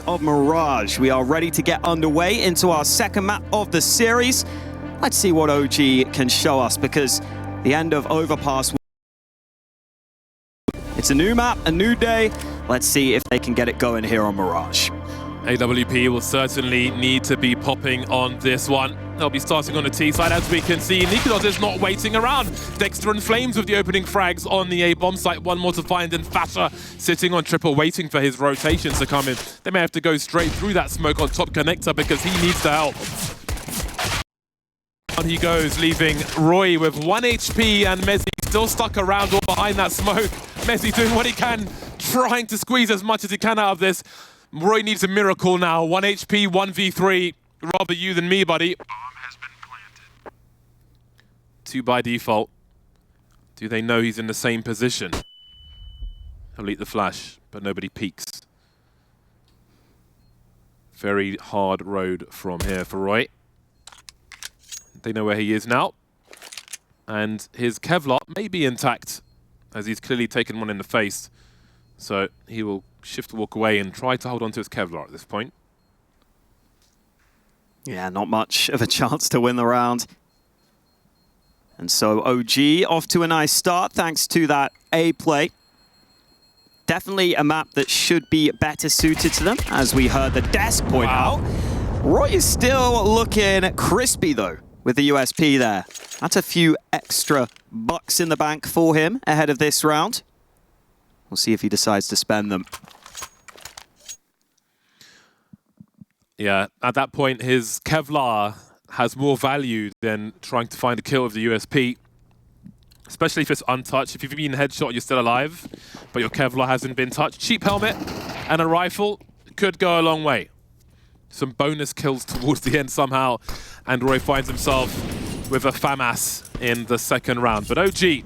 Of Mirage. We are ready to get underway into our second map of the series. Let's see what OG can show us, because the end of Overpass, it's a new map, a new day. Let's see if they can get it going here on Mirage. AWP will certainly need to be popping on this one. They'll be starting on the T side, as we can see. Nikodos is not waiting around. Dexter and Flames with the opening frags on the A bomb site. One more to find, and Fasher sitting on triple, waiting for his rotations to come in. They may have to go straight through that smoke on top connector because he needs the help. On he goes, leaving Roy with 1 HP, and Mezzi still stuck around all behind that smoke. Mezzi doing what he can, trying to squeeze as much as he can out of this. Roy needs a miracle now. 1 HP, 1v3. Rather you than me, buddy. Bomb has been planted. 2 by default. Do they know he's in the same position? He'll eat the flash, but nobody peeks. Very hard road from here for Roy. They know where he is now. And his Kevlar may be intact, as he's clearly taken one in the face. So he will shift, walk away, and try to hold on to his Kevlar at this point. Yeah, not much of a chance to win the round. And so OG off to a nice start thanks to that A play. Definitely a map that should be better suited to them, as we heard the desk point out. Roy is still looking crispy though, with the USP there. That's a few extra bucks in the bank for him ahead of this round. We'll see if he decides to spend them. Yeah, at that point, his Kevlar has more value than trying to find a kill with the USP. Especially if it's untouched. If you've been headshot, you're still alive, but your Kevlar hasn't been touched. Cheap helmet and a rifle could go a long way. Some bonus kills towards the end somehow, and Roy finds himself with a FAMAS in the second round. But OG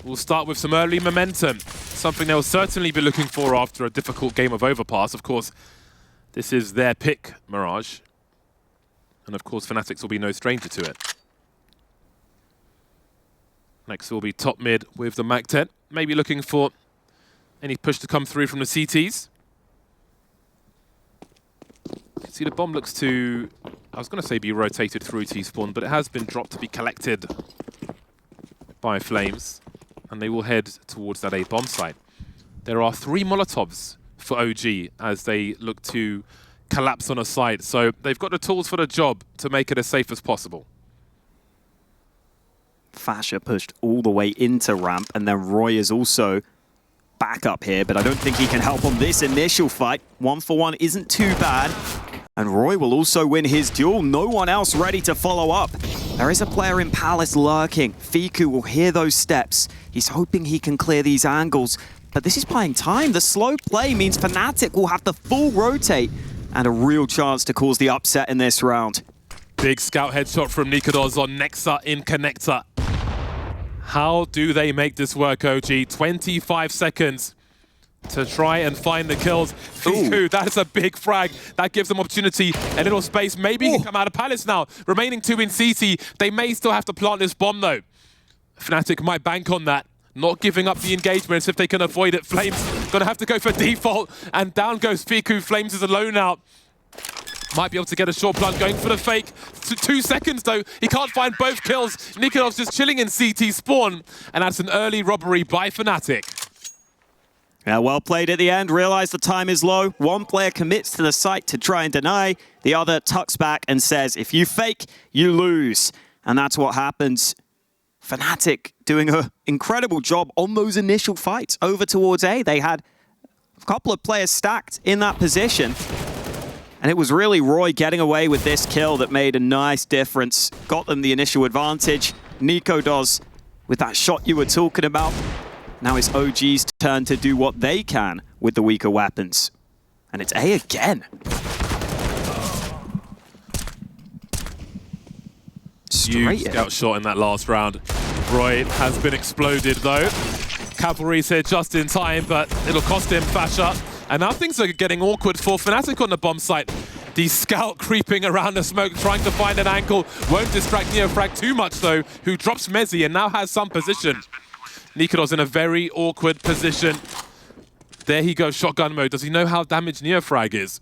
will start with some early momentum, something they'll certainly be looking for after a difficult game of Overpass. Of course, this is their pick, Mirage. And of course, fnatic will be no stranger to it. Next will be top mid with the MAC-10. Maybe looking for any push to come through from the CTs. See, the bomb looks to, I was going to say be rotated through T-spawn, but it has been dropped to be collected by Flames. And they will head towards that A bomb site. There are 3 Molotovs for OG as they look to collapse on a site. So they've got the tools for the job to make it as safe as possible. Fasher pushed all the way into ramp, and then Roy is also back up here, but I don't think he can help on this initial fight. 1-for-1 isn't too bad. And Roy will also win his duel. No one else ready to follow up. There is a player in Palace lurking. Fiku will hear those steps. He's hoping he can clear these angles. But this is buying time. The slow play means fnatic will have the full rotate and a real chance to cause the upset in this round. Big scout headshot from Nikodos on Nexa in connector. How do they make this work, OG? 25 seconds to try and find the kills. Fiku, that's a big frag. That gives them opportunity, a little space. Maybe he can come out of Palace now. Remaining 2 in CT. They may still have to plant this bomb, though. fnatic might bank on that. Not giving up the engagements if they can avoid it. Flames gonna have to go for default, and down goes Fiku. Flames is alone out. Might be able to get a short plant, going for the fake. 2 seconds though, he can't find both kills. Nikodos just chilling in CT spawn, and that's an early robbery by fnatic. Yeah, well played at the end. Realize the time is low. One player commits to the site to try and deny. The other tucks back and says, if you fake, you lose. And that's what happens. fnatic doing an incredible job on those initial fights over towards A. They had a couple of players stacked in that position. And it was really Roy getting away with this kill that made a nice difference. Got them the initial advantage. Nikodos with that shot you were talking about. Now it's OG's turn to do what they can with the weaker weapons. And it's A again. Huge scout shot in that last round. Roy has been exploded though. Cavalry's here just in time, but it'll cost him Fasher. And now things are getting awkward for fnatic on the bomb site. The scout creeping around the smoke, trying to find an angle. Won't distract NEOFRAG too much though, who drops Mezzi and now has some position. Nikodos in a very awkward position. There he goes, shotgun mode. Does he know how damaged NEOFRAG is?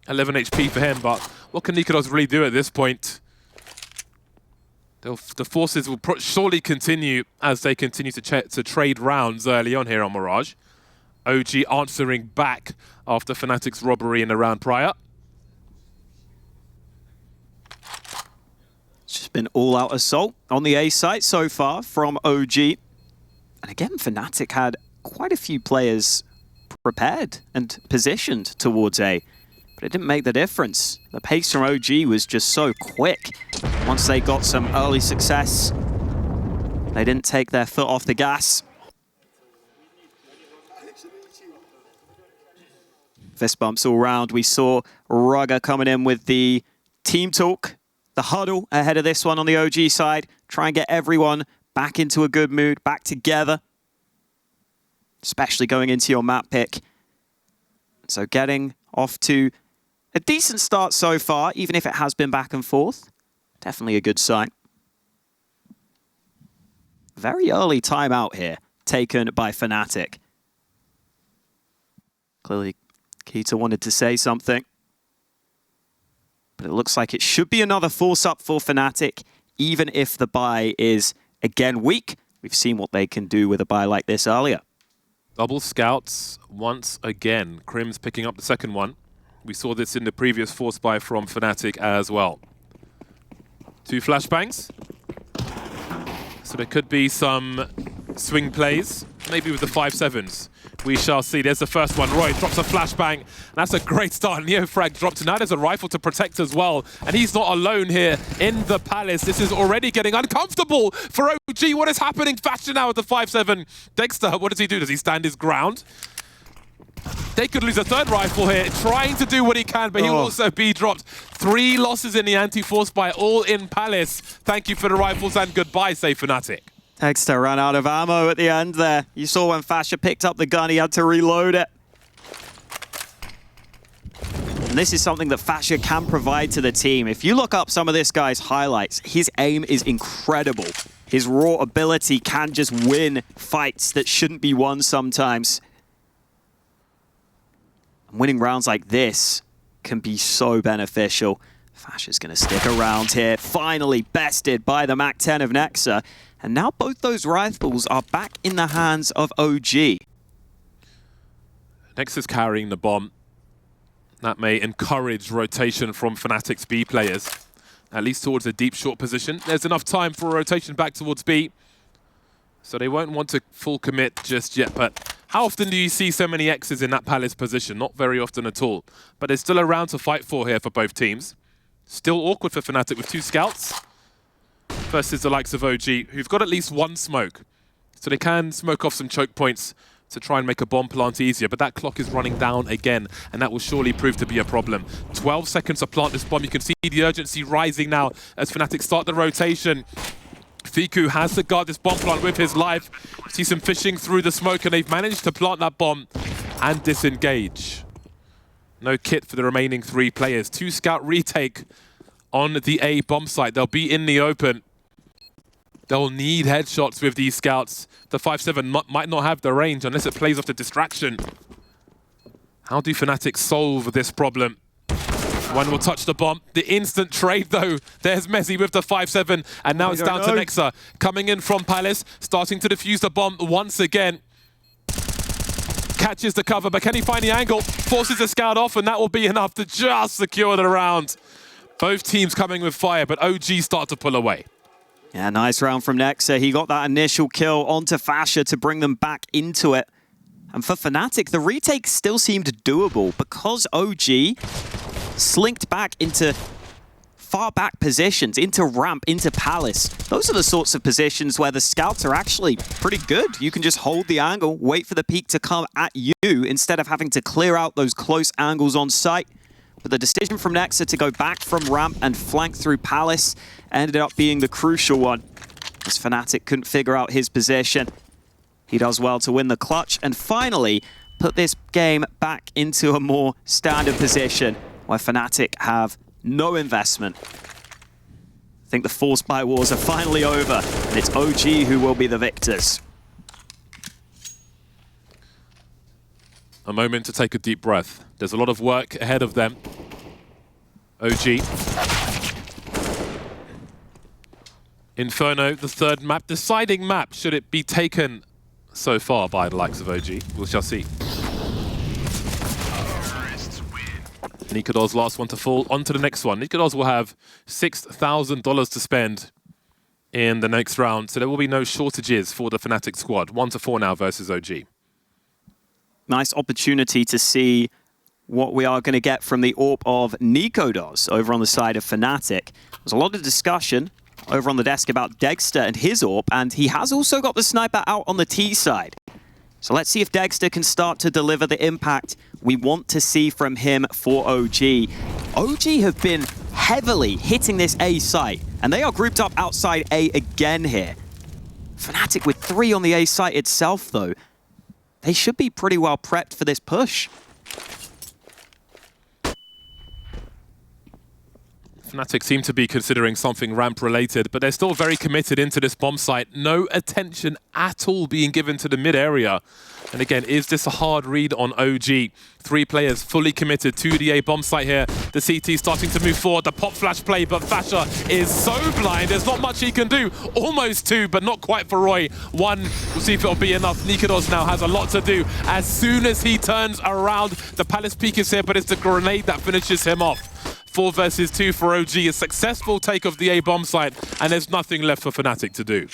11 HP for him, but what can Nikodos really do at this point? The forces will surely continue as they continue to trade rounds early on here on Mirage. OG answering back after fnatic's robbery in the round prior. It's just been all-out assault on the A site so far from OG. And again, Fnatic had quite a few players prepared and positioned towards A, but it didn't make the difference. The pace from OG was just so quick. Once they got some early success, they didn't take their foot off the gas. Fist bumps all round. We saw Rugger coming in with the team talk, the huddle ahead of this one on the OG side. Try and get everyone back into a good mood, back together, especially going into your map pick. So getting off to a decent start so far, even if it has been back and forth. Definitely a good sign. Very early timeout here, taken by Fnatic. Clearly, Keita wanted to say something. But it looks like it should be another force up for Fnatic, even if the buy is, again, weak. We've seen what they can do with a buy like this earlier. Double scouts once again. KRIMZ picking up the second one. We saw this in the previous force buy from Fnatic as well. 2 flashbangs. So there could be some swing plays, maybe with the 5-7s. We shall see. There's the first one. Roy drops a flashbang. That's a great start. NEOFRAG dropped. Now there's a rifle to protect as well. And he's not alone here in the Palace. This is already getting uncomfortable for OG. What is happening? Fashion now with the 5-7. Dexter, what does he do? Does he stand his ground? They could lose a third rifle here, trying to do what he can, but he'll also be dropped. 3 losses in the anti-force buy, all in Palace. Thank you for the rifles and goodbye, say Fnatic. Dexter ran out of ammo at the end there. You saw when Fasher picked up the gun, he had to reload it. And this is something that Fasher can provide to the team. If you look up some of this guy's highlights, his aim is incredible. His raw ability can just win fights that shouldn't be won sometimes. And winning rounds like this can be so beneficial. Fasher's going to stick around here. Finally bested by the MAC-10 of Nexa. And now both those rifles are back in the hands of OG. Nexa's carrying the bomb. That may encourage rotation from Fnatic's B players, at least towards a deep short position. There's enough time for a rotation back towards B, so they won't want to full commit just yet. But how often do you see so many X's in that Palace position? Not very often at all. But there's still a round to fight for here for both teams. Still awkward for Fnatic with 2 scouts versus the likes of OG, who've got at least 1 smoke. So they can smoke off some choke points to try and make a bomb plant easier, but that clock is running down again, and that will surely prove to be a problem. 12 seconds to plant this bomb. You can see the urgency rising now as Fnatic start the rotation. Fiku has to guard this bomb plant with his life. You see some fishing through the smoke, and they've managed to plant that bomb and disengage. No kit for the remaining 3 players. 2 scout retake on the A bomb site. They'll be in the open. They'll need headshots with these scouts. The 5-7 might not have the range unless it plays off the distraction. How do Fnatic solve this problem? One will touch the bomb. The instant trade, though. There's Messi with the 5-7, and now it's down to Nexa. Coming in from Palace, starting to defuse the bomb once again. Catches the cover, but can he find the angle? Forces the scout off, and that will be enough to just secure the round. Both teams coming with fire, but OG start to pull away. Yeah, nice round from Nexa. He got that initial kill onto Fasher to bring them back into it. And for Fnatic, the retake still seemed doable because OG slinked back into far back positions, into ramp, into Palace. Those are the sorts of positions where the scouts are actually pretty good. You can just hold the angle, wait for the peak to come at you instead of having to clear out those close angles on site. But the decision from Nexa to go back from ramp and flank through Palace ended up being the crucial one, as Fnatic couldn't figure out his position. He does well to win the clutch and finally put this game back into a more standard position where Fnatic have no investment. I think the force buy wars are finally over, and it's OG who will be the victors. A moment to take a deep breath. There's a lot of work ahead of them. OG. Inferno, the third map. Deciding map, should it be taken so far by the likes of OG? We shall see. Nikodos, last one to fall. On to the next one. Nikodos will have $6,000 to spend in the next round, so there will be no shortages for the Fnatic squad. 1-4 now versus OG. Nice opportunity to see what we are going to get from the AWP of Nikodos over on the side of Fnatic. There's a lot of discussion over on the desk about Dexter and his AWP, and he has also got the sniper out on the T side. So let's see if Dexter can start to deliver the impact we want to see from him for OG. OG have been heavily hitting this A site, and they are grouped up outside A again here. Fnatic with 3 on the A site itself, though. They should be pretty well prepped for this push. Fnatic seem to be considering something ramp-related, but they're still very committed into this bomb site. No attention at all being given to the mid area. And again, is this a hard read on OG? 3 players fully committed to the A bomb site here. The CT starting to move forward. The pop flash play, but Fasher is so blind. There's not much he can do. Almost 2, but not quite for Roy. 1, we'll see if it'll be enough. Nikodos now has a lot to do. As soon as he turns around, the Palace peak is here, but it's the grenade that finishes him off. 4 versus 2 for OG, a successful take of the A bomb site, and there's nothing left for Fnatic to do.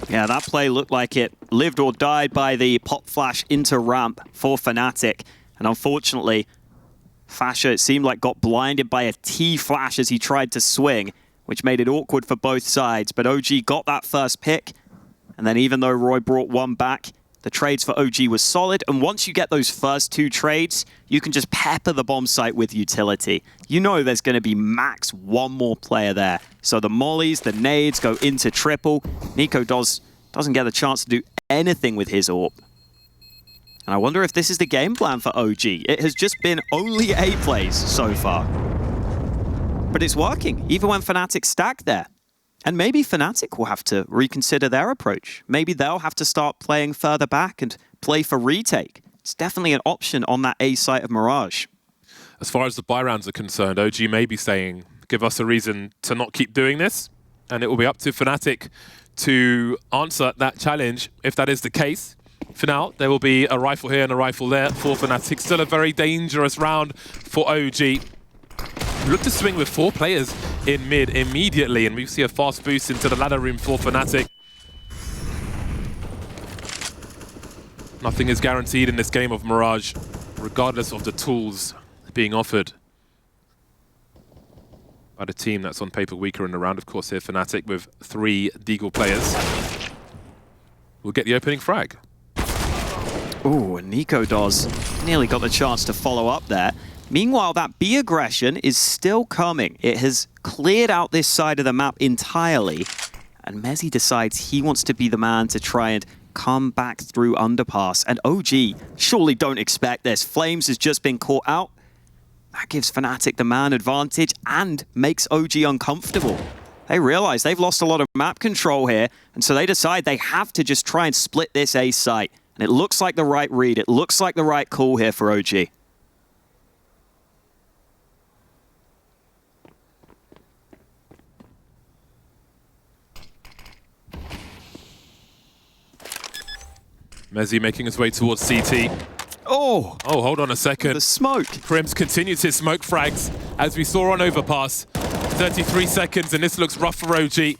Yeah, that play looked like it lived or died by the pop flash into ramp for Fnatic. And unfortunately, Fasher, it seemed like, got blinded by a T flash as he tried to swing, which made it awkward for both sides. But OG got that first pick. And then even though Roy brought 1 back, the trades for OG was solid, and once you get those first 2 trades, you can just pepper the bomb site with utility. You know there's going to be max 1 more player there. So the mollies, the nades go into triple. Nikodos doesn't get the chance to do anything with his AWP. And I wonder if this is the game plan for OG. It has just been only A plays so far. But it's working, even when Fnatic stack there. And maybe Fnatic will have to reconsider their approach. Maybe they'll have to start playing further back and play for retake. It's definitely an option on that A site of Mirage. As far as the buy rounds are concerned, OG may be saying, give us a reason to not keep doing this. And it will be up to Fnatic to answer that challenge if that is the case. For now, there will be a rifle here and a rifle there for Fnatic. Still a very dangerous round for OG. Look to swing with 4 players in mid immediately, and we see a fast boost into the ladder room for Fnatic. Nothing is guaranteed in this game of Mirage, regardless of the tools being offered by the team that's on paper weaker in the round. Of course, here Fnatic with 3 Deagle players. We'll get the opening frag. Ooh, and Nikodos nearly got the chance to follow up there. Meanwhile, that B aggression is still coming. It has cleared out this side of the map entirely. And Mezzi decides he wants to be the man to try and come back through underpass. And OG surely don't expect this. Flames has just been caught out. That gives Fnatic the man advantage and makes OG uncomfortable. They realize they've lost a lot of map control here, and so they decide they have to just try and split this A site. And it looks like the right read. It looks like the right call here for OG. Mezzi making his way towards CT. Oh, Hold on a second. the smoke. KRIMZ continues his smoke frags, as we saw on Overpass. 33 seconds, and this looks rough for OG.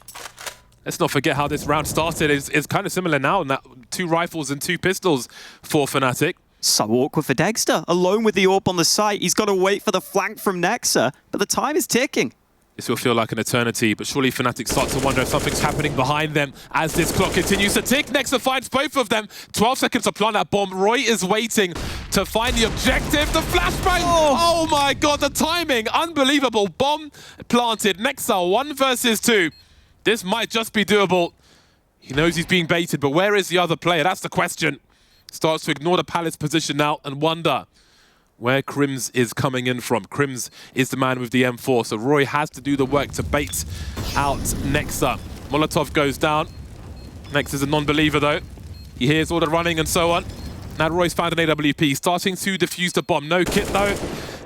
Let's not forget how this round started. It's kind of similar now, in that 2 rifles and 2 pistols for Fnatic. So awkward for Dexter. Alone with the AWP on the site, he's got to wait for the flank from Nexa, but the time is ticking. This will feel like an eternity, but surely Fnatic start to wonder if something's happening behind them as this clock continues to tick. Nexa finds both of them. 12 seconds to plant that bomb. Roy is waiting to find the objective. The flashbang! Oh my god, the timing! Unbelievable. Bomb planted. Nexa, 1 versus 2. This might just be doable. He knows he's being baited, but where is the other player? That's the question. Starts to ignore the Palace position now and wonder where KRIMZ is coming in from. KRIMZ is the man with the M4, so Roy has to do the work to bait out Nexa. Molotov goes down. Nexa's a non-believer though. He hears all the running and so on. Now Roy's found an AWP, starting to defuse the bomb. No kit though.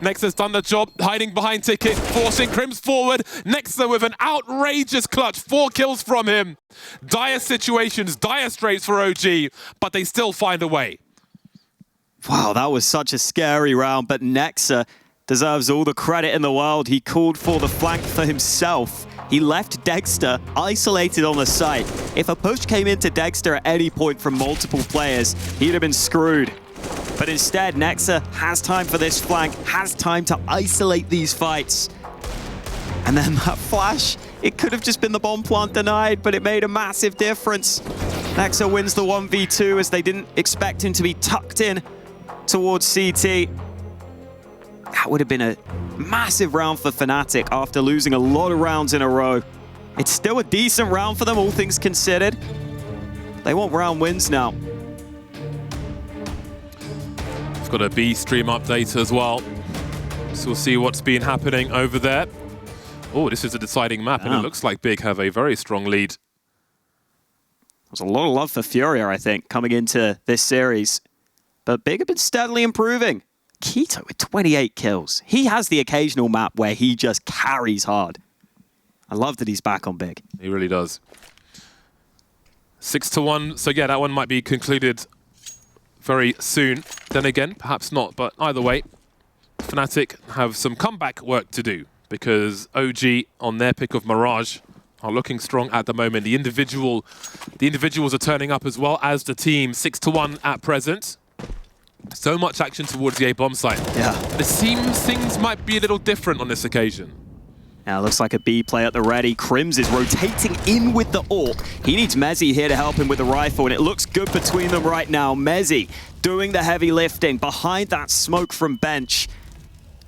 Nexa's done the job, hiding behind Ticket, forcing KRIMZ forward. Nexa with an outrageous clutch, 4 kills from him. Dire situations, dire straits for OG, but they still find a way. Wow, that was such a scary round, but Nexa deserves all the credit in the world. He called for the flank for himself. He left Dexter isolated on the site. If a push came into Dexter at any point from multiple players, he'd have been screwed. But instead, Nexa has time for this flank, has time to isolate these fights. And then that flash, it could have just been the bomb plant denied, but it made a massive difference. Nexa wins the 1v2 as they didn't expect him to be tucked in towards CT. That would have been a massive round for fnatic after losing a lot of rounds in a row. It's still a decent round for them, all things considered. They want round wins now. We've got a B stream update as well. So we'll see what's been happening over there. Oh, this is a deciding map, and it looks like Big have a very strong lead. There's a lot of love for Furia, I think, coming into this series. But Big have been steadily improving. Keto with 28 kills. He has the occasional map where he just carries hard. I love that he's back on Big. He really does. 6-1, so yeah, that one might be concluded very soon. Then again, perhaps not, but either way, fnatic have some comeback work to do because OG on their pick of Mirage are looking strong at the moment. The individuals are turning up as well as the team. 6-1 at present. So much action towards the A bomb site. Yeah. It seems things might be a little different on this occasion. Yeah, looks like a B play at the ready. KRIMZ is rotating in with the AWP. He needs Mezzi here to help him with the rifle, and it looks good between them right now. Mezzi doing the heavy lifting behind that smoke from bench.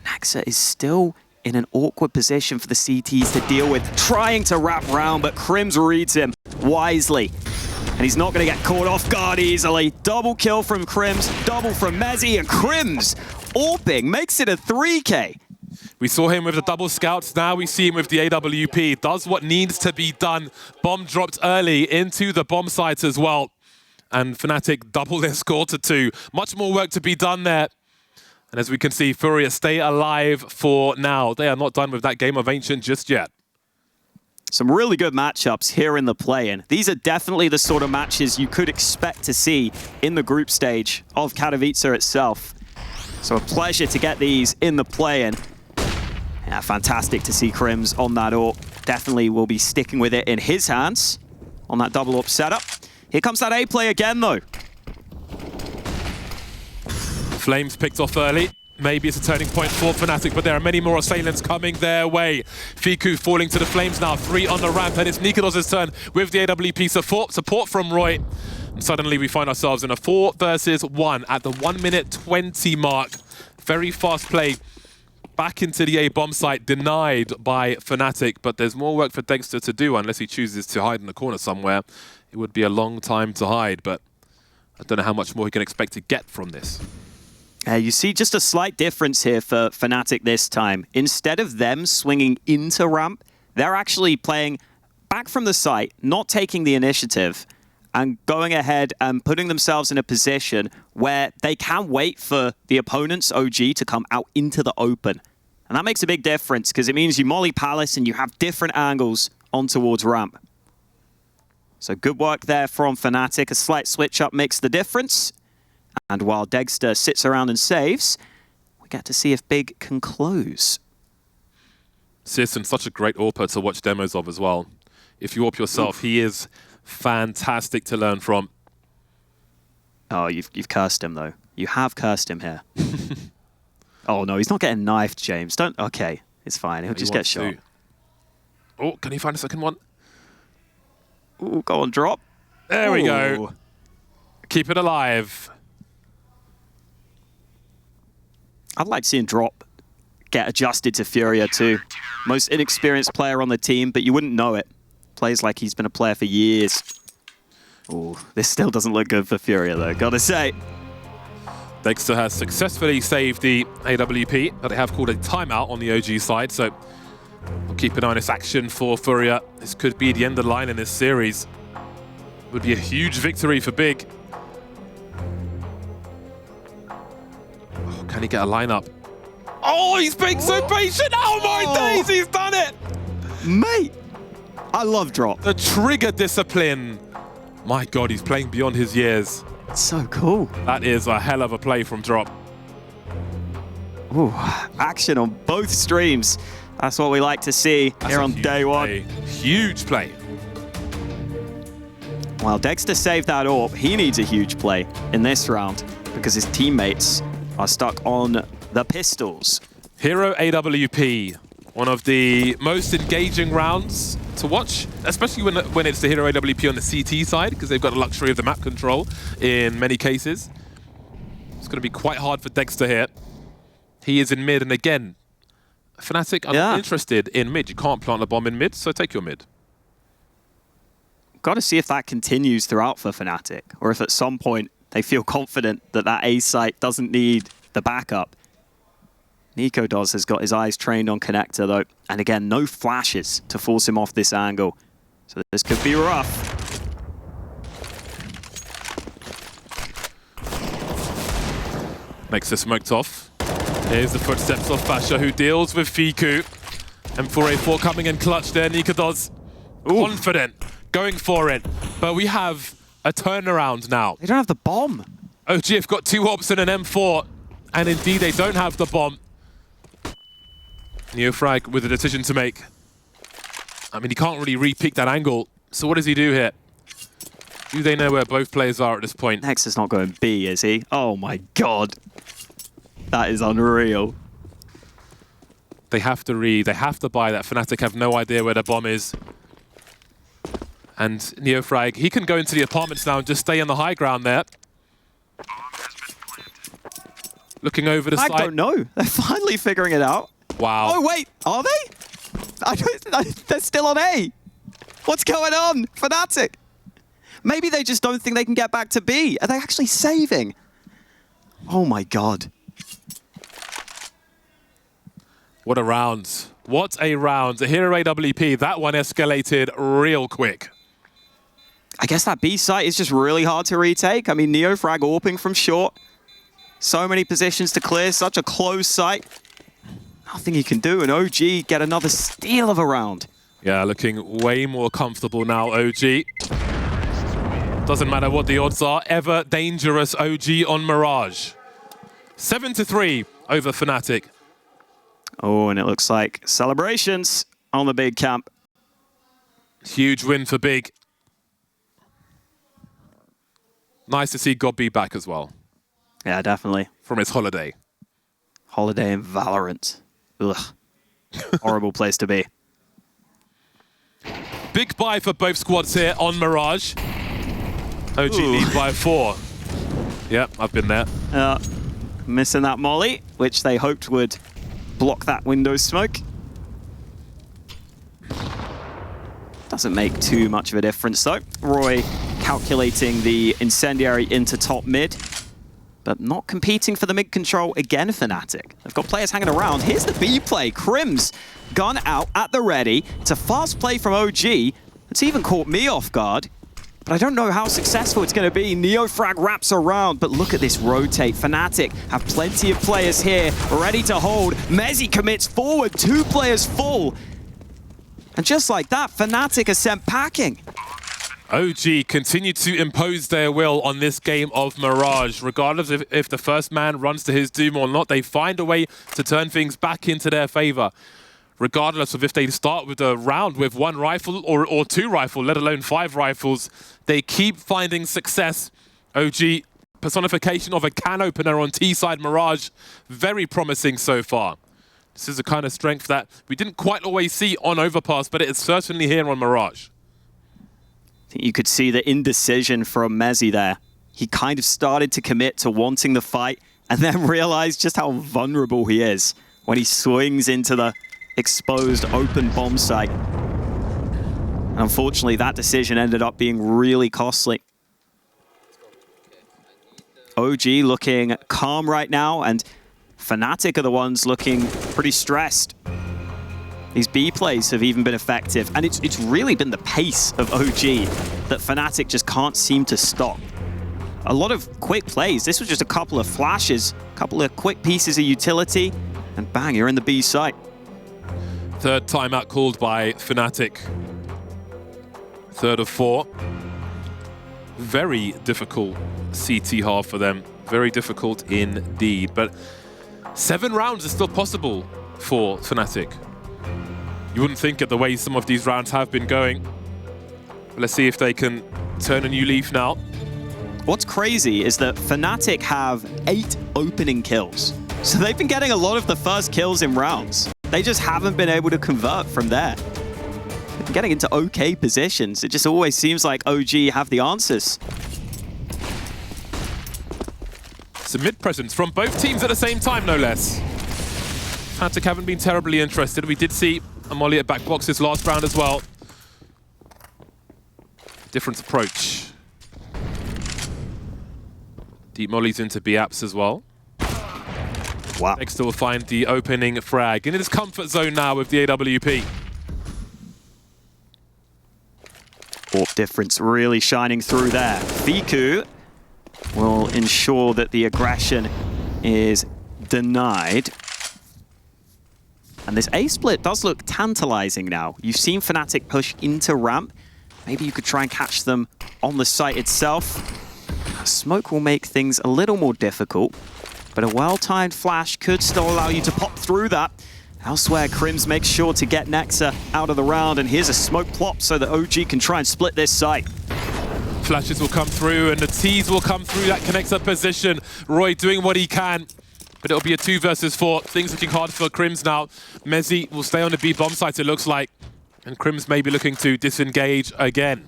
Nexa is still in an awkward position for the CTs to deal with, trying to wrap round, but KRIMZ reads him wisely. And he's not going to get caught off guard easily. Double kill from KRIMZ, double from Mezzi, and KRIMZ AWPing makes it a 3K. We saw him with the double scouts, now we see him with the AWP. Does what needs to be done. Bomb dropped early into the bomb sites as well. And fnatic double their score to 2. Much more work to be done there. And as we can see, Furia stay alive for now. They are not done with that game of Ancient just yet. Some really good matchups here in the play-in. These are definitely the sort of matches you could expect to see in the group stage of Katowice itself. So a pleasure to get these in the play-in. Yeah, fantastic to see KRIMZ on that AWP. Definitely will be sticking with it in his hands on that double AWP setup. Here comes that A play again, though. Flames picked off early. Maybe it's a turning point for fnatic, but there are many more assailants coming their way. Fiku falling to the Flames now, 3 on the ramp, and it's Nikados's turn with the AWP support from Roy. And suddenly we find ourselves in a 4 versus 1 at the 1minute 20 mark. Very fast play back into the A bomb site, denied by fnatic, but there's more work for Dexter to do unless he chooses to hide in the corner somewhere. It would be a long time to hide, but I don't know how much more he can expect to get from this. You see just a slight difference here for fnatic this time. Instead of them swinging into ramp, they're actually playing back from the site, not taking the initiative, and going ahead and putting themselves in a position where they can wait for the opponent's OG to come out into the open. And that makes a big difference because it means you molly Palace and you have different angles on towards ramp. So good work there from fnatic. A slight switch up makes the difference. And while Dexter sits around and saves, we get to see if Big can close. Sisson, such a great AWPer to watch demos of as well. If you AWP yourself, he is fantastic to learn from. Oh, you've cursed him, though. You have cursed him here. Oh, no, he's not getting knifed, James. Don't... Okay, it's fine. He'll just get shot. Oh, can he find a second one? Ooh, go on, drop. There we go. Keep it alive. I'd like seeing Drop get adjusted to Furia too. Most inexperienced player on the team, but you wouldn't know it. Plays like he's been a player for years. Ooh, this still doesn't look good for Furia though, gotta say. Dexter has successfully saved the AWP, but they have called a timeout on the OG side, so we'll keep an eye on this action for Furia. This could be the end of the line in this series. Would be a huge victory for Big. Can he get a lineup? Oh, he's being so patient. Oh my days, he's done it. Mate, I love Drop. The trigger discipline. My God, he's playing beyond his years. It's so cool. That is a hell of a play from Drop. Ooh, action on both streams. That's what we like to see here on day one. Huge play. Well, Dexter saved that AWP. He needs a huge play in this round because his teammates are stuck on the pistols. Hero AWP, one of the most engaging rounds to watch, especially when it's the Hero AWP on the CT side, because they've got the luxury of the map control in many cases. It's going to be quite hard for Dexter here. He is in mid, and again, fnatic are not interested in mid. You can't plant a bomb in mid, so take your mid. Got to see if that continues throughout for fnatic, or if at some point they feel confident that that A site doesn't need the backup. Nico has got his eyes trained on connector though, and again, no flashes to force him off this angle. So this could be rough. Makes it smoked off. Here's the footsteps of Basha, who deals with Fiku. M4A4 coming in clutch there, Nico confident, going for it. But we have a turnaround now. They don't have the bomb. OG have got 2 ops and an M4, and indeed they don't have the bomb. NEOFRAG with a decision to make. I mean, he can't really re-peek that angle, so what does he do here? Do they know where both players are at this point? Nexa's not going B, is he? Oh my God. That is unreal. They have to read, they have to buy that. fnatic have no idea where the bomb is. And NEOFRAG, he can go into the apartments now and just stay on the high ground there. Looking over the side. I don't know. They're finally figuring it out. Wow. Oh, wait. Are they? They're still on A. What's going on? fnatic. Maybe they just don't think they can get back to B. Are they actually saving? Oh, my God. What a round. What a round. The Hero AWP, that one escalated real quick. I guess that B site is just really hard to retake. I mean, NEOFRAG AWPing from short. So many positions to clear, such a close site. Nothing you can do, and OG get another steal of a round. Yeah, looking way more comfortable now, OG. Doesn't matter what the odds are, ever dangerous OG on Mirage. 7-3 over fnatic. Oh, and it looks like celebrations on the big camp. Huge win for Big. Nice to see Godby back as well. Yeah, definitely. From his holiday. Holiday in Valorant. Ugh. Horrible place to be. Big buy for both squads here on Mirage. OG lead by 4. Yep, I've been there. Missing that molly, which they hoped would block that window smoke. Doesn't make too much of a difference though. Roy calculating the incendiary into top mid, but not competing for the mid control again, fnatic. They've got players hanging around. Here's the B play. KRIMZ gun out at the ready. It's a fast play from OG. It's even caught me off guard, but I don't know how successful it's going to be. NEOFRAG wraps around, but look at this rotate. fnatic have plenty of players here ready to hold. Mezzi commits forward, 2 players full. And just like that, fnatic are sent packing. OG continue to impose their will on this game of Mirage. Regardless if the first man runs to his doom or not, they find a way to turn things back into their favor. Regardless of if they start with a round with 1 rifle or 2 rifles, let alone 5 rifles, they keep finding success. OG, personification of a can opener on T-side Mirage, very promising so far. This is the kind of strength that we didn't quite always see on Overpass, but it is certainly here on Mirage. I think you could see the indecision from Mezzi there. He kind of started to commit to wanting the fight and then realized just how vulnerable he is when he swings into the exposed open bomb site. And unfortunately, that decision ended up being really costly. OG looking calm right now, and fnatic are the ones looking pretty stressed. These B plays have even been effective, and it's really been the pace of OG that fnatic just can't seem to stop. a lot of quick plays. This was just a couple of flashes, a couple of quick pieces of utility, and bang, you're in the B site. Third timeout called by fnatic. Third of 4. Very difficult CT half for them. Very difficult indeed. But 7 rounds is still possible for fnatic. You wouldn't think it the way some of these rounds have been going. But let's see if they can turn a new leaf now. What's crazy is that fnatic have 8 opening kills. So they've been getting a lot of the first kills in rounds. They just haven't been able to convert from there. They've been getting into okay positions. It just always seems like OG have the answers. Some mid-presence from both teams at the same time, no less. fnatic haven't been terribly interested. We did see a molly at back boxes last round as well. Different approach. Deep mollies into B-apps as well. Wow. Next will find the opening frag. In his comfort zone now with the AWP. Warp difference really shining through there. Fiku will ensure that the aggression is denied. And this A-split does look tantalizing now. You've seen fnatic push into ramp. Maybe you could try and catch them on the site itself. Smoke will make things a little more difficult, but a well-timed flash could still allow you to pop through that. Elsewhere, KRIMZ makes sure to get Nexa out of the round, and here's a smoke plop so that OG can try and split this site. Flashes will come through, and the T's will come through that connector position. Roy doing what he can, but it'll be a 2 versus 4. Things looking hard for KRIMZ now. Mezi will stay on the B bomb site, it looks like, and KRIMZ may be looking to disengage again.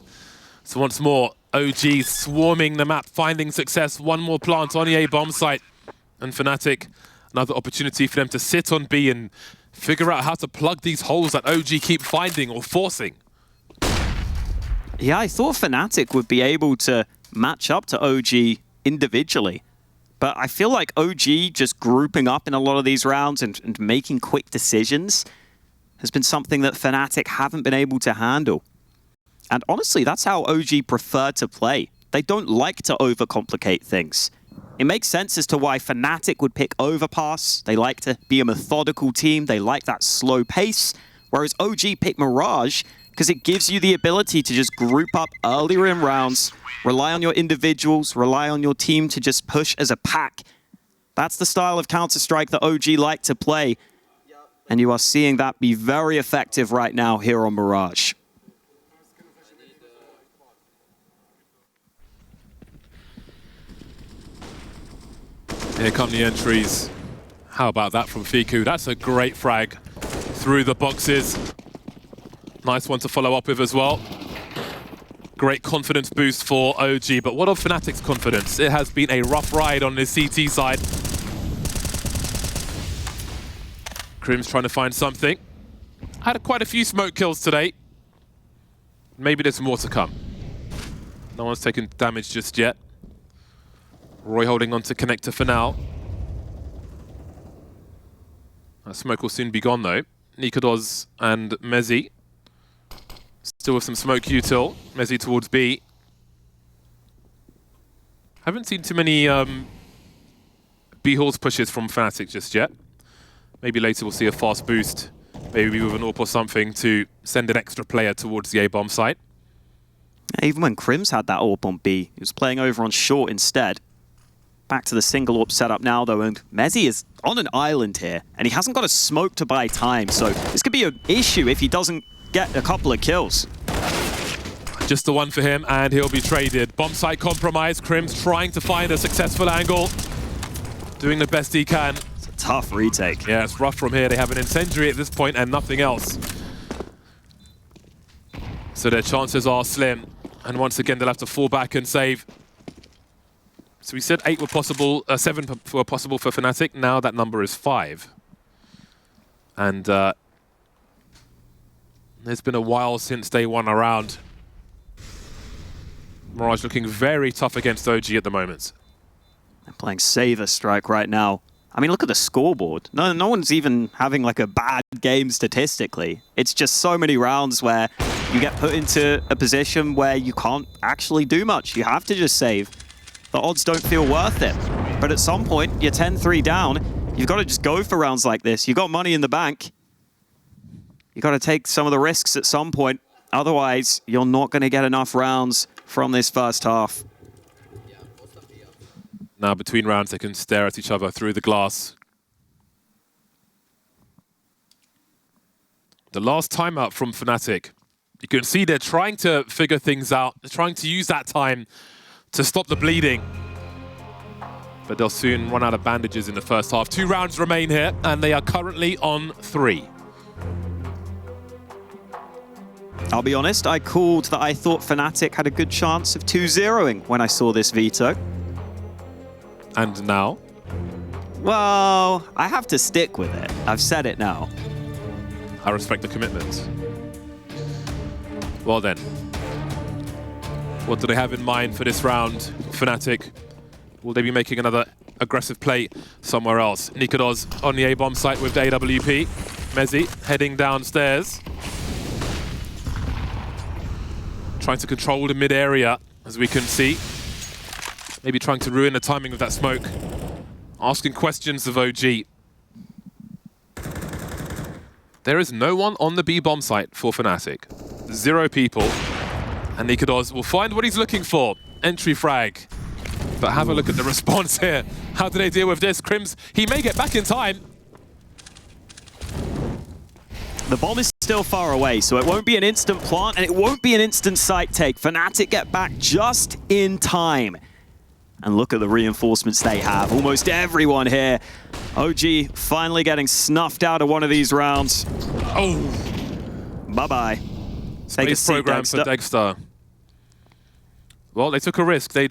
So once more, OG swarming the map, finding success. One more plant on the A bomb site. And fnatic, another opportunity for them to sit on B and figure out how to plug these holes that OG keep finding or forcing. Yeah, I thought fnatic would be able to match up to OG individually. But I feel like OG just grouping up in a lot of these rounds and making quick decisions has been something that fnatic haven't been able to handle. And honestly, that's how OG prefer to play. They don't like to overcomplicate things. It makes sense as to why fnatic would pick Overpass. They like to be a methodical team. They like that slow pace. Whereas OG picked Mirage because it gives you the ability to just group up earlier in rounds, rely on your individuals, rely on your team to just push as a pack. That's the style of Counter-Strike that OG like to play. And you are seeing that be very effective right now here on Mirage. Here come the entries. How about that from Fiku? That's a great frag through the boxes. Nice one to follow up with as well. Great confidence boost for OG, but what of fnatic's confidence? It has been a rough ride on the CT side. KRIMZ trying to find something. Had quite a few smoke kills today. Maybe there's more to come. No one's taken damage just yet. Roy holding on to connector for now. That smoke will soon be gone though. Nikadoz and Mezi. Still with some smoke util. Mezi towards B. Haven't seen too many B halls pushes from fnatic just yet. Maybe later we'll see a fast boost. Maybe with an AWP or something to send an extra player towards the A-bomb site. Even when KRIMZ had that AWP on B, he was playing over on short instead. Back to the single AWP setup now, though, and Mezi is on an island here, and he hasn't got a smoke to buy time, so this could be an issue if he doesn't get a couple of kills. Just the one for him, and he'll be traded. Bomb site compromise. KRIMZ trying to find a successful angle. Doing the best he can. It's a tough retake. Yeah, it's rough from here. They have an incendiary at this point and nothing else. So their chances are slim. And once again, they'll have to fall back and save. So we said 8 were possible, 7 were possible for fnatic. Now that number is 5. And it's been a while since they won a round. Mirage looking very tough against OG at the moment. They're playing Saver Strike right now. I mean, look at the scoreboard. No one's even having like a bad game statistically. It's just so many rounds where you get put into a position where you can't actually do much. You have to just save. the odds don't feel worth it. But at some point, you're 10-3 down. You've got to just go for rounds like this. You've got money in the bank. You've got to take some of the risks at some point. Otherwise, you're not going to get enough rounds from this first half. Now, between rounds, they can stare at each other through the glass. The last timeout from fnatic. You can see they're trying to figure things out. They're trying to use that time to stop the bleeding. But they'll soon run out of bandages in the first half. 2 rounds remain here, and they are currently on 3. I'll be honest, I called that I thought fnatic had a good chance of 2-0ing when I saw this veto. And now? Well, I have to stick with it. I've said it now. I respect the commitment. Well then, what do they have in mind for this round, fnatic? Will they be making another aggressive play somewhere else? nexa on the A-bomb site with the AWP. Mezzi heading downstairs. Trying to control the mid-area, as we can see. Maybe trying to ruin the timing of that smoke. Asking questions of OG. There is no one on the B-bomb site for fnatic. 0 people. And nexa will find what he's looking for. Entry frag. But have a look at the response here. How do they deal with this? KRIMZ, he may get back in time. The bomb is still far away, so it won't be an instant plant and it won't be an instant site take. fnatic get back just in time. And look at the reinforcements they have. Almost everyone here. OG finally getting snuffed out of one of these rounds. Oh. Bye-bye. Space program for Dexter. Well, they took a risk. They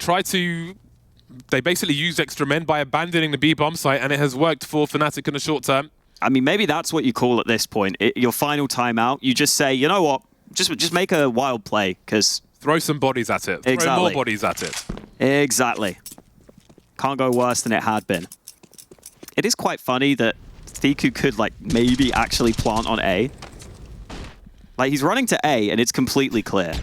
basically used extra men by abandoning the B-bomb site, and it has worked for fnatic in the short term. I mean, maybe that's what you call at this point. Your final timeout, you just say, you know what, just make a wild play, because... Throw some bodies at it. Exactly. Throw more bodies at it. Exactly. Can't go worse than it had been. It is quite funny that Thiku could, like, maybe actually plant on A. Like, he's running to A, and it's completely clear.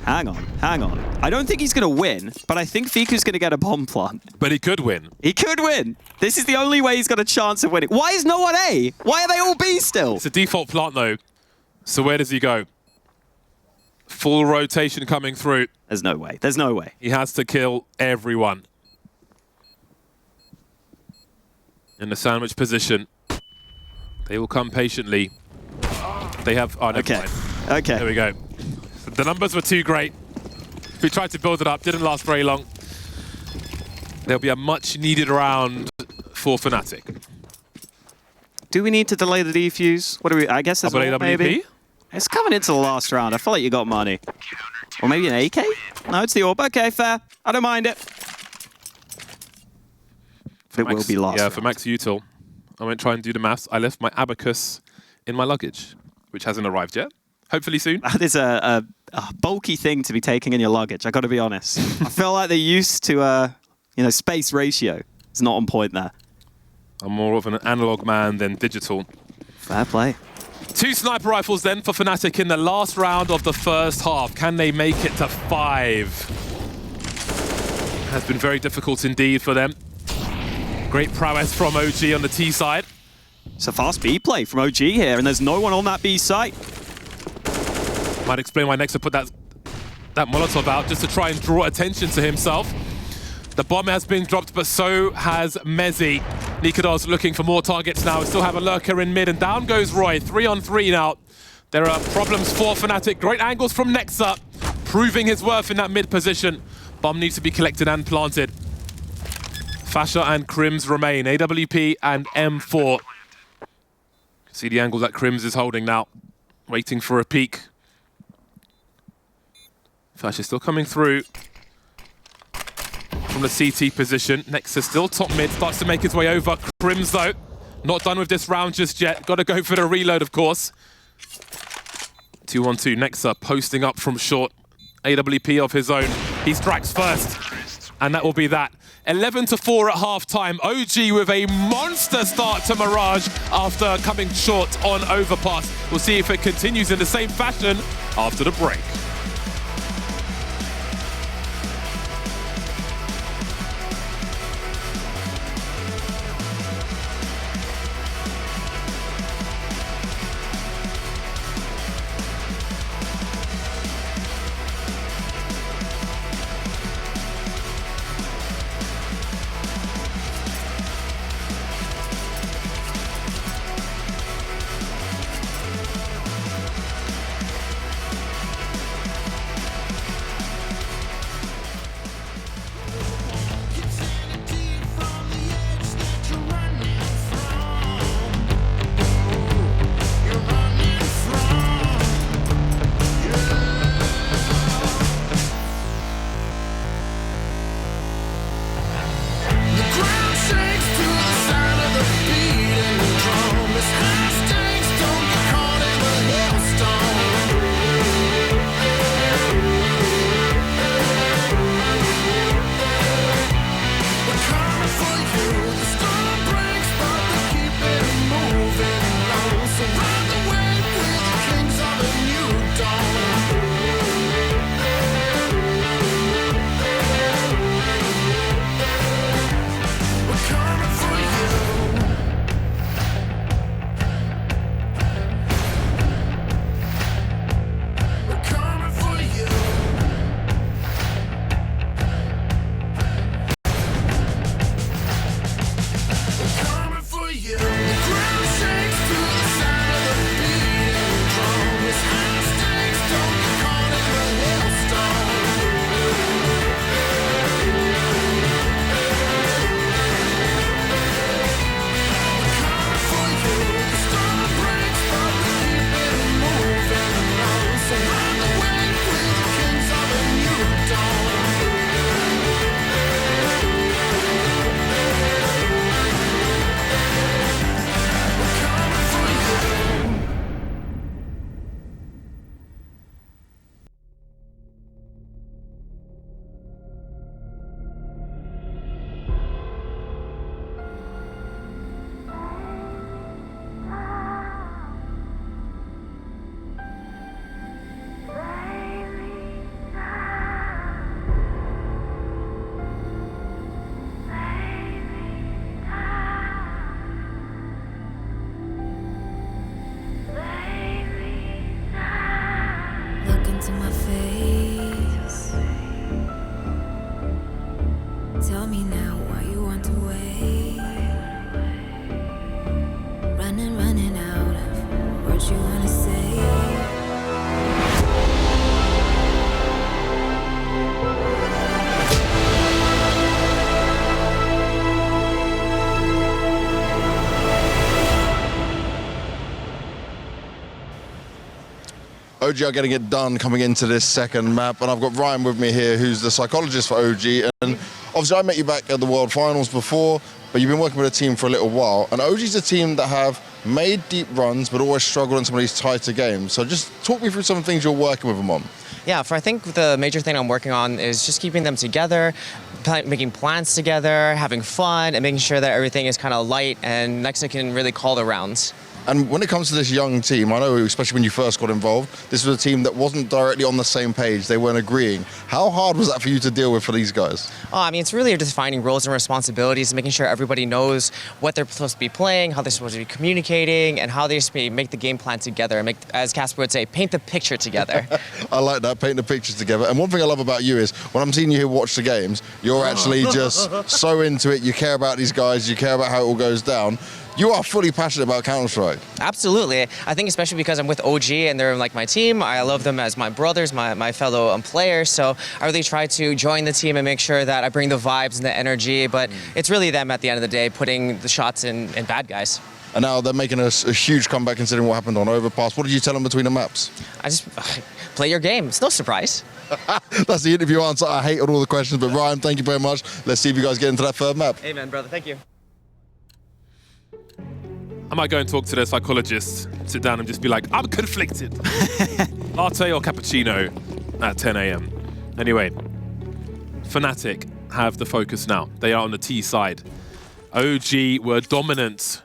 Hang on, hang on. I don't think he's going to win, but I think Thiku's going to get a bomb plant. But he could win. He could win. This is the only way he's got a chance of winning. Why is no one A? Why are they all B still? It's a default plant, though. So where does he go? Full rotation coming through. There's no way. There's no way. He has to kill everyone. In the sandwich position. They will come patiently. They have... Oh, never mind. Okay. There we go. The numbers were too great. We tried to build it up. Didn't last very long. There'll be a much-needed round for fnatic. Do we need to delay the defuse? What do we... I guess there's more, maybe? It's coming into the last round. I feel like you got money. Or maybe an AK? No, it's the AWP. Okay, fair. I don't mind it. It will be last round. For Max Util, I won't try and do the maths. I left my abacus in my luggage, which hasn't arrived yet. Hopefully soon. That is a bulky thing to be taking in your luggage, I got to be honest. I feel like they're used to, space ratio. It's not on point there. I'm more of an analog man than digital. Fair play. 2 sniper rifles then for fnatic in the last round of the first half. Can they make it to 5? Has been very difficult indeed for them. Great prowess from OG on the T side. It's a fast B play from OG here, and there's no one on that B site. Might explain why nexa put that Molotov out, just to try and draw attention to himself. The bomb has been dropped, but so has Mezzi. nexa looking for more targets now. We still have a lurker in mid, and down goes Roy. 3-on-3 now. There are problems for fnatic. Great angles from nexa, proving his worth in that mid position. Bomb needs to be collected and planted. Fasha and KRIMZ remain. AWP and M4. See the angle that KRIMZ is holding now. Waiting for a peek. Fasha still coming through from the CT position. nexa still top mid, starts to make his way over. KRIMZ though, not done with this round just yet. Got to go for the reload, of course. 2-on-2, nexa posting up from short. AWP of his own. He strikes first, and that will be that. 11-4 at halftime. OG with a monster start to Mirage after coming short on overpass. We'll see if it continues in the same fashion after the break. To my face, tell me now why you want to wait. Running out of words you wanna say. OG are getting it done coming into this second map, and I've got Ryan with me here, who's the psychologist for OG. And obviously I met you back at the World Finals before, but you've been working with a team for a little while. And OG's a team that have made deep runs, but always struggled in some of these tighter games. So just talk me through some of the things you're working with them on. Yeah, I think the major thing I'm working on is just keeping them together, making plans together, having fun, and making sure that everything is kind of light and Nexa can really call the rounds. And when it comes to this young team, I know especially when you first got involved, this was a team that wasn't directly on the same page. They weren't agreeing. How hard was that for you to deal with for these guys? I mean, it's really defining roles and responsibilities, making sure everybody knows what they're supposed to be playing, how they're supposed to be communicating, and how they're supposed to make the game plan together, and make, as Casper would say, paint the picture together. I like that, paint the pictures together. And one thing I love about you is, when I'm seeing you here watch the games, you're actually just so into it. You care about these guys, you care about how it all goes down. You are fully passionate about Counter-Strike. Absolutely. I think especially because I'm with OG and they're like my team, I love them as my brothers, my fellow players, so I really try to join the team and make sure that I bring the vibes and the energy, but it's really them at the end of the day putting the shots in bad guys. And now they're making a huge comeback considering what happened on Overpass. What did you tell them between the maps? I just play your game. It's no surprise. That's the interview answer. I hate all the questions, but Ryan, thank you very much. Let's see if you guys get into that third map. Amen, brother. Thank you. I might go and talk to their psychologist, sit down and just be like, I'm conflicted. Latte or cappuccino at 10 a.m. Anyway, fnatic have the focus now. They are on the T side. OG were dominant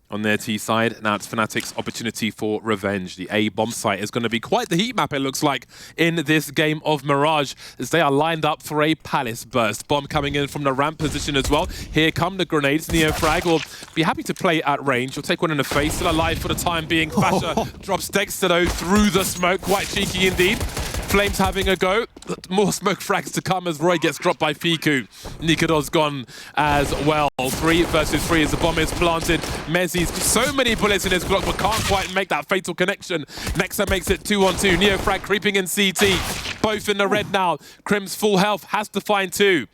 on their T side. Now it's fnatic's opportunity for revenge. The A bomb site is going to be quite the heat map, it looks like, in this game of Mirage, as they are lined up for a Palace burst. Bomb coming in from the ramp position as well. Here come the grenades. NEOFRAG will be happy to play at range. He'll take one in the face. Still alive for the time being. Fasher drops Dexter though through the smoke. Quite cheeky indeed. Flames having a go. More smoke frags to come as Roy gets dropped by Fiku. Nikado's gone as well. 3 versus 3 as the bomb is planted. Mezzi's so many bullets in his Glock but can't quite make that fatal connection. Nexa makes it 2-on-2. NEOFRAG creeping in CT. Both in the red now. KRIMZ full health has to find 2.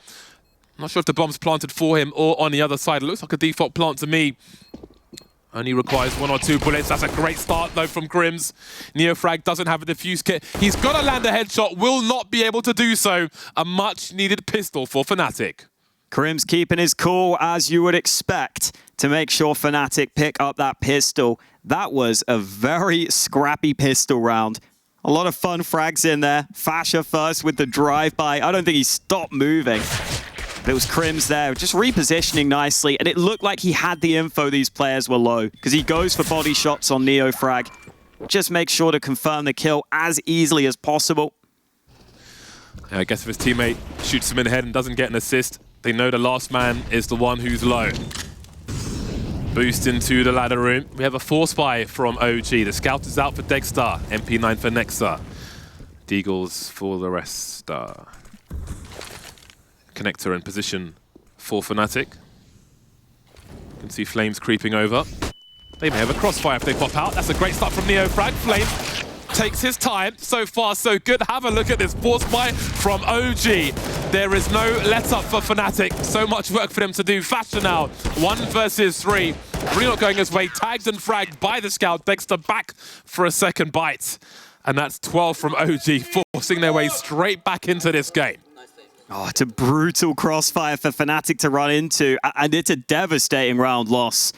I'm not sure if the bomb's planted for him or on the other side. It looks like a default plant to me. Only requires 1 or 2 bullets. That's a great start, though, from KRIMZ. NEOFRAG doesn't have a defuse kit. He's got to land a headshot, will not be able to do so. A much-needed pistol for fnatic. KRIMZ keeping his cool, as you would expect, to make sure fnatic pick up that pistol. That was a very scrappy pistol round. A lot of fun frags in there. Fasher first with the drive-by. I don't think he stopped moving. But it was KRIMZ there, just repositioning nicely, and it looked like he had the info these players were low, because he goes for body shots on NEOFRAG. Just make sure to confirm the kill as easily as possible. Yeah, I guess if his teammate shoots him in the head and doesn't get an assist, they know the last man is the one who's low. Boost into the ladder room. We have a force buy from OG. The scout is out for Dexter. MP9 for Nexa. Deagles for the rest. Connector in position for fnatic. You can see Flames creeping over. They may have a crossfire if they pop out. That's a great start from NEOFRAG. Flames takes his time. So far, so good. Have a look at this force buy from OG. There is no let-up for fnatic. So much work for them to do. Fasher now, 1 versus 3. Really not going his way. Tagged and fragged by the scout. Dexter back for a second bite. And that's 12 from OG, forcing their way straight back into this game. Oh, it's a brutal crossfire for fnatic to run into, and it's a devastating round loss.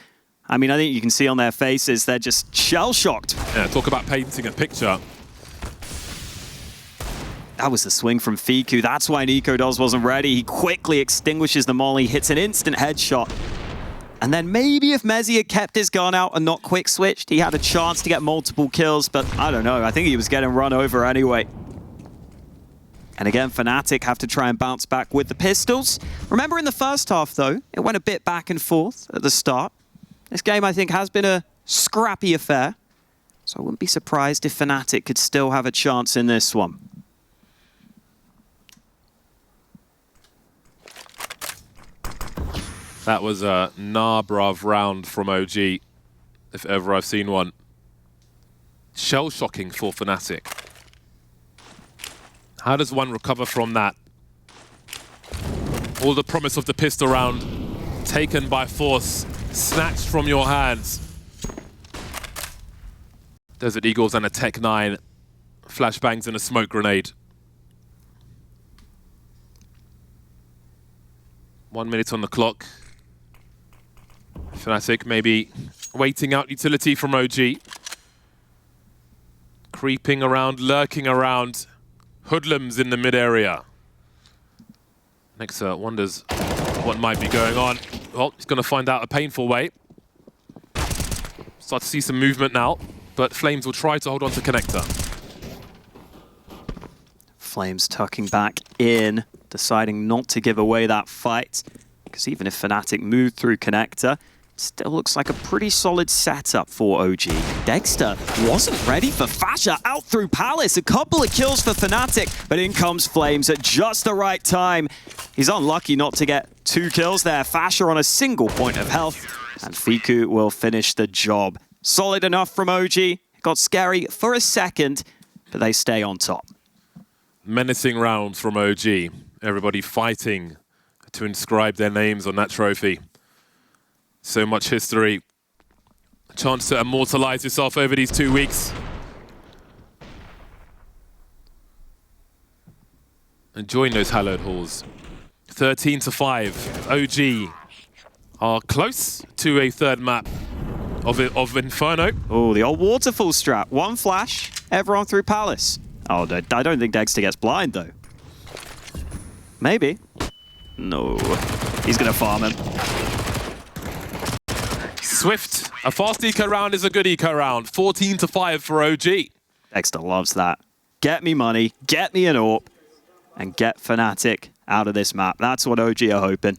I mean, I think you can see on their faces, they're just shell-shocked. Yeah, talk about painting a picture. That was the swing from Fiku. That's why NiKoDoz wasn't ready. He quickly extinguishes the molly, hits an instant headshot. And then maybe if Mezzi had kept his gun out and not quick switched, he had a chance to get multiple kills, but I don't know. I think he was getting run over anyway. And again, fnatic have to try and bounce back with the pistols. Remember in the first half, though, it went a bit back and forth at the start. This game, I think, has been a scrappy affair. So I wouldn't be surprised if fnatic could still have a chance in this one. That was a nah-bruv round from OG, if ever I've seen one. Shell-shocking for fnatic. How does one recover from that? All the promise of the pistol round taken by force, snatched from your hands. Desert Eagles and a Tech 9. Flashbangs and a smoke grenade. 1 minute on the clock. fnatic maybe waiting out utility from OG. Creeping around, lurking around. Hoodlums in the mid-area. Nexa wonders what might be going on. Well, he's going to find out a painful way. Start to see some movement now, but Flames will try to hold on to Connector. Flames tucking back in, deciding not to give away that fight. Because even if fnatic moved through Connector, still looks like a pretty solid setup for OG. Dexter wasn't ready for Fasher out through Palace. A couple of kills for fnatic, but in comes Flames at just the right time. He's unlucky not to get 2 kills there. Fasher on a single point of health, and Fiku will finish the job. Solid enough from OG. It got scary for a second, but they stay on top. Menacing rounds from OG. Everybody fighting to inscribe their names on that trophy. So much history. A chance to immortalize yourself over these 2 weeks. Enjoying those hallowed halls. 13-5. OG are close to a third map of Inferno. Oh, the old waterfall strat. 1 flash, everyone through Palace. Oh, I don't think Dexter gets blind, though. Maybe. No. He's going to farm him. Swift. A fast eco round is a good eco round. 14-5 for OG. Dexter loves that. Get me money, get me an AWP, and get fnatic out of this map. That's what OG are hoping.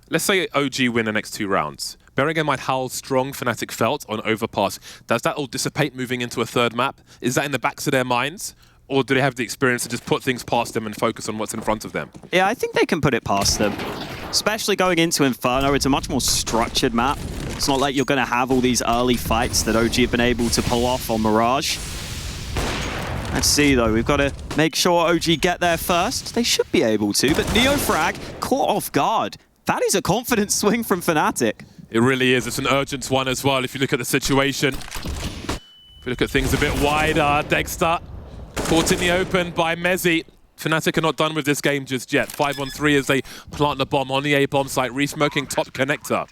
Let's say OG win the next 2 rounds. Bearing in mind how strong fnatic felt on Overpass, does that all dissipate moving into a third map? Is that in the backs of their minds? Or do they have the experience to just put things past them and focus on what's in front of them? Yeah, I think they can put it past them. Especially going into Inferno, it's a much more structured map. It's not like you're going to have all these early fights that OG have been able to pull off on Mirage. Let's see, though. We've got to make sure OG get there first. They should be able to, but NEOFRAG caught off guard. That is a confident swing from fnatic. It really is. It's an urgent one as well if you look at the situation. If you look at things a bit wider, Dexter caught in the open by Mezzi. fnatic are not done with this game just yet. 5-on-3 as they plant the bomb on the A bomb site, re-smoking top Connector.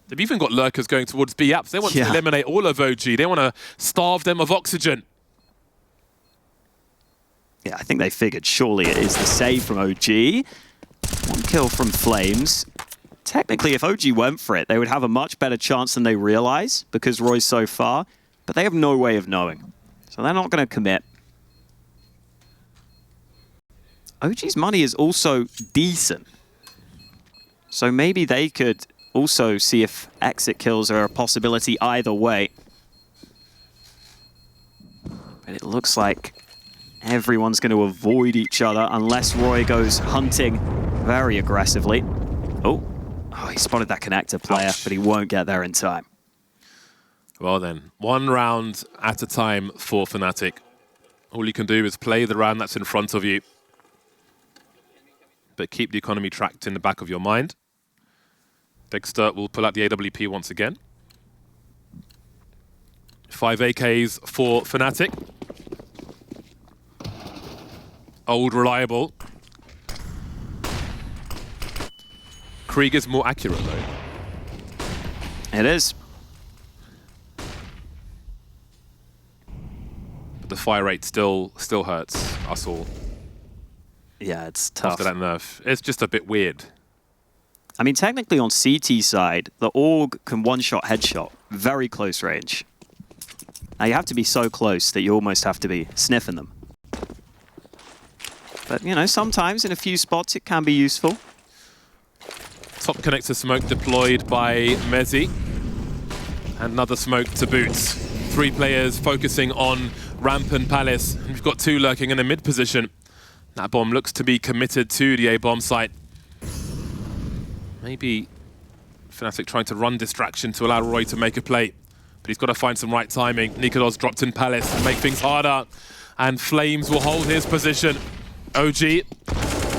They've even got lurkers going towards B apps. They want to eliminate all of OG. They want to starve them of oxygen. Yeah, I think they figured surely it is the save from OG. 1 kill from Flames. Technically, if OG went for it, they would have a much better chance than they realize because Roy's so far, but they have no way of knowing. So they're not going to commit. OG's money is also decent. So maybe they could also see if exit kills are a possibility either way. But it looks like everyone's going to avoid each other unless Roy goes hunting very aggressively. Oh, he spotted that connector player, but he won't get there in time. Well then, 1 round at a time for fnatic. All you can do is play the round that's in front of you, but keep the economy tracked in the back of your mind. Dexter will pull out the AWP once again. 5 AKs for fnatic. Old reliable. Krieg is more accurate though. It is. But the fire rate still hurts us all. Yeah, it's tough. After that nerf. It's just a bit weird. I mean, technically on CT side, the AUG can one-shot headshot, very close range. Now you have to be so close that you almost have to be sniffing them. But, you know, sometimes in a few spots it can be useful. Top connector smoke deployed by Mezi. And another smoke to boots. 3 players focusing on ramp and palace. And we've got 2 lurking in the mid position. That bomb looks to be committed to the A-bomb site. Maybe fnatic trying to run distraction to allow Roy to make a play. But he's got to find some right timing. Nikodos dropped in palace and make things harder. And Flames will hold his position. OG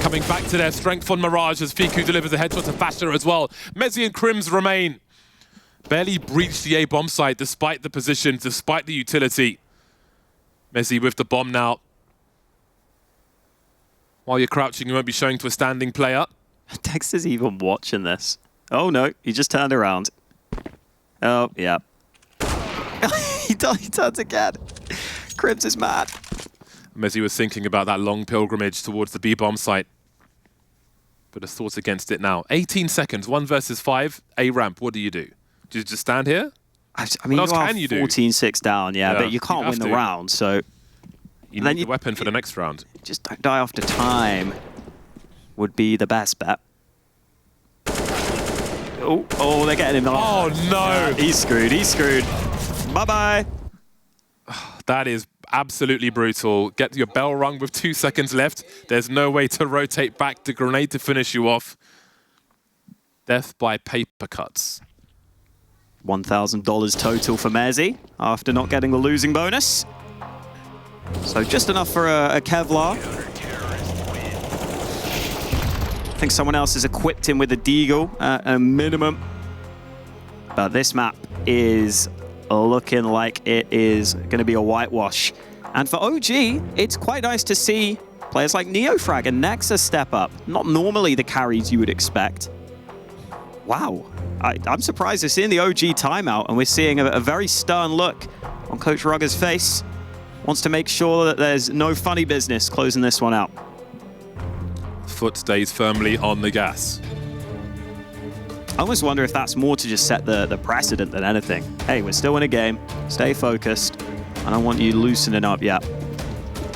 coming back to their strength on Mirage as Fiku delivers a headshot to Fasher as well. Mezi and KRIMZ remain. Barely breached the A-bomb site despite the position, despite the utility. Mezi with the bomb now. While you're crouching, you won't be showing to a standing player. Dexter's even watching this. Oh no, he just turned around. Oh, yeah. he turns again. KRIMZ is mad. Mezi was thinking about that long pilgrimage towards the B-bomb site. But has thought against it now. 18 seconds, 1 versus 5. A-ramp, what do you do? Do you just stand here? I mean, what else can you do? 14-6 down, yeah, but you can't win the round, so... You need the weapon for the next round. Just don't die after time would be the best bet. Oh, they're getting him off. Oh, no! He's screwed, he's screwed. Bye-bye. That is absolutely brutal. Get your bell rung with 2 seconds left. There's no way to rotate back the grenade to finish you off. Death by paper cuts. $1,000 total for Mezi after not getting the losing bonus. So just enough for a Kevlar. I think someone else has equipped him with a Deagle at a minimum. But this map is looking like it is going to be a whitewash. And for OG, it's quite nice to see players like NEOFRAG and Nexa step up. Not normally the carries you would expect. Wow. I'm surprised we're seeing the OG timeout and we're seeing a very stern look on Coach Rugger's face. Wants to make sure that there's no funny business closing this one out. Foot stays firmly on the gas. I almost wonder if that's more to just set the precedent than anything. Hey, we're still in a game. Stay focused. I don't want you loosening up yet.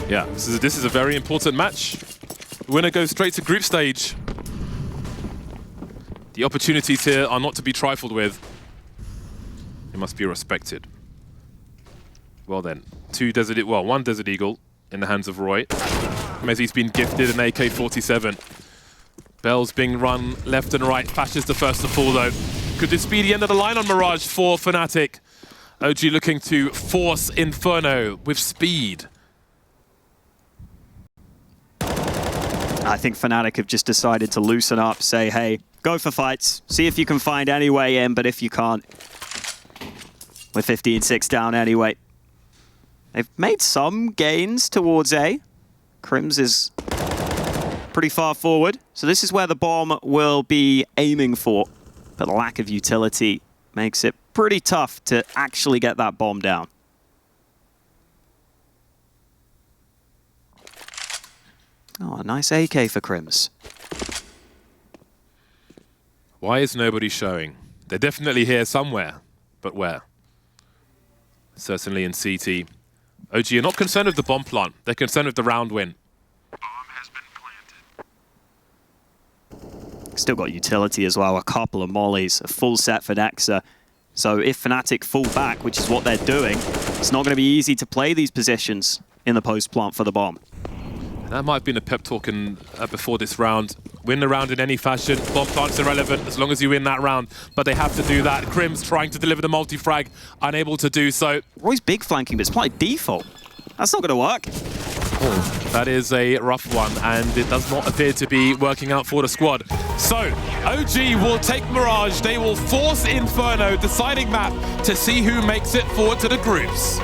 Yeah, this is a very important match. The winner goes straight to group stage. The opportunities here are not to be trifled with. They must be respected. Well then, one Desert Eagle in the hands of Roy. Mezi's been gifted an AK-47. Bell's being run left and right. Fasher's the first to fall though. Could this be the end of the line on Mirage for fnatic? OG looking to force Inferno with speed. I think fnatic have just decided to loosen up, say, hey, go for fights. See if you can find any way in, but if you can't, we're 15-6 down anyway. They've made some gains towards A. KRIMZ is pretty far forward. So this is where the bomb will be aiming for. But the lack of utility makes it pretty tough to actually get that bomb down. Oh, a nice AK for KRIMZ. Why is nobody showing? They're definitely here somewhere, but where? Certainly in CT. OG are not concerned with the bomb plant. They're concerned with the round win. Still got utility as well, a couple of mollies, a full set for nexa. So if fnatic fall back, which is what they're doing, it's not going to be easy to play these positions in the post plant for the bomb. That might have been a pep talk before this round. Win the round in any fashion. Bomb plant's irrelevant as long as you win that round. But they have to do that. KRIMZ trying to deliver the multi-frag, unable to do so. Roy's big flanking, but it's probably default. That's not going to work. That is a rough one, and it does not appear to be working out for the squad. So, OG will take Mirage. They will force Inferno, deciding map, to see who makes it forward to the groups.